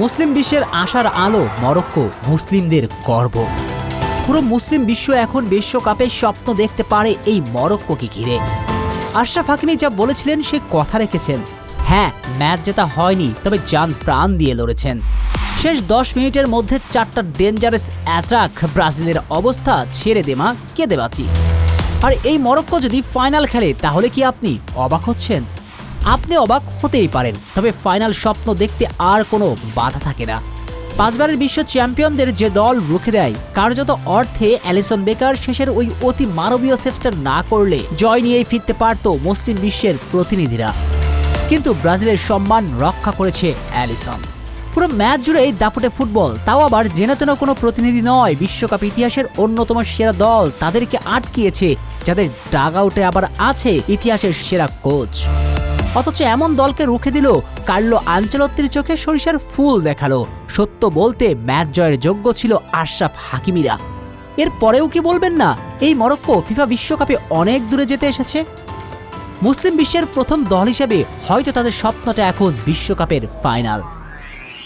মুসলিম বিশ্বের আশার আলো মরক্কো, মুসলিমদের গর্ব। পুরো মুসলিম বিশ্ব এখন বিশ্বকাপে স্বপ্ন দেখতে পারে এই মরক্কোকে ঘিরে। আশরাফ হাকিমি যা বলেছিলেন সে কথা রেখেছেন। হ্যাঁ, ম্যাচ জেতা হয়নি, তবে জান প্রাণ দিয়ে লড়েছেন। শেষ 10 মিনিটের মধ্যে 4টা ডেঞ্জারাস অ্যাটাক, ব্রাজিলের অবস্থা ছেড়ে দেমা কেঁদে বাঁচি। আর এই মরক্কো যদি ফাইনাল খেলে তাহলে কি আপনি অবাক হচ্ছেন? আপনি অবাক হতেই পারেন, তবে ফাইনাল স্বপ্ন দেখতে আর কোনো বাধা থাকে না। 5 বারের বিশ্ব চ্যাম্পিয়নদের যে দল রুখে দেয়, কার্যত অর্থে অ্যালিসন বেকার শেষের ওই অতি মানবীয় সেভটা না করলে জয় নিয়েই ফিরতে পারত মুসলিম বিশ্বের প্রতিনিধিরা। কিন্তু ব্রাজিলের সম্মান রক্ষা করেছে অ্যালিসন। পুরো ম্যাচ জুড়ে এই দাপুটে ফুটবল, তাও আবার জেনেতেন কোনো প্রতিনিধি নয়, বিশ্বকাপ ইতিহাসের অন্যতম সেরা দল তাদেরকে আটকিয়েছে, যাদের ডাগ আউটে আবার আছে ইতিহাসের সেরা কোচ। অথচ এমন দলকে রুখে দিল কার্লো আনচেলত্তির চোখে সরিষার ফুল দেখালো। সত্য বলতে ম্যাচ জয়ের যোগ্য ছিল আশরাফ হাকিমিরা। এর পরেও কি বলবেন না এই মরক্কো ফিফা বিশ্বকাপে অনেক দূরে যেতে এসেছে? মুসলিম বিশ্বের প্রথম দল হিসেবে হয়তো তাদের স্বপ্নটা এখন বিশ্বকাপের ফাইনাল।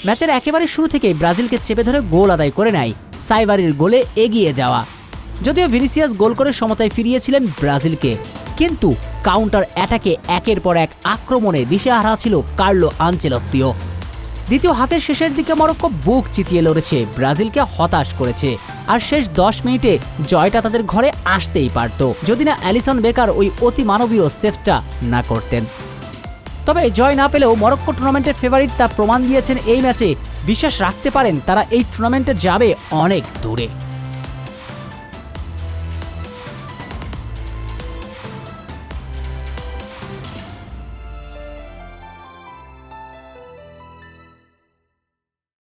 ম্যাচের একেবারে শুরু থেকে ব্রাজিলকে চেপে ধরে গোল আদায় করে নেয়, সাইবারির গোলে এগিয়ে যাওয়া। যদিও ভিনিসিয়াস গোল করে সমতায় ফিরিয়েছিলেন ব্রাজিলকে, কিন্তু কাউন্টার অ্যাটাকে একের পর এক আক্রমণে দিশেহারা ছিল কার্লো আনচেলত্তিও। দ্বিতীয় হাফের শেষের দিকে মরক্কো বুক চিতিয়ে লড়েছে, ব্রাজিলকে হতাশ করেছে। আর শেষ 10 মিনিটে জয়টা তাদের ঘরে আসতেই পারত, যদি না অ্যালিসন বেকার ওই অতি মানবীয় সেভটা না করতেন। তবে জয় না পেলেও মরক্কো টুর্নামেন্টের ফেভারিট তা প্রমাণ দিয়েছেন এই ম্যাচে। বিশ্বাস রাখতে পারেন তারা এই টুর্নামেন্টে যাবে অনেক দূরে।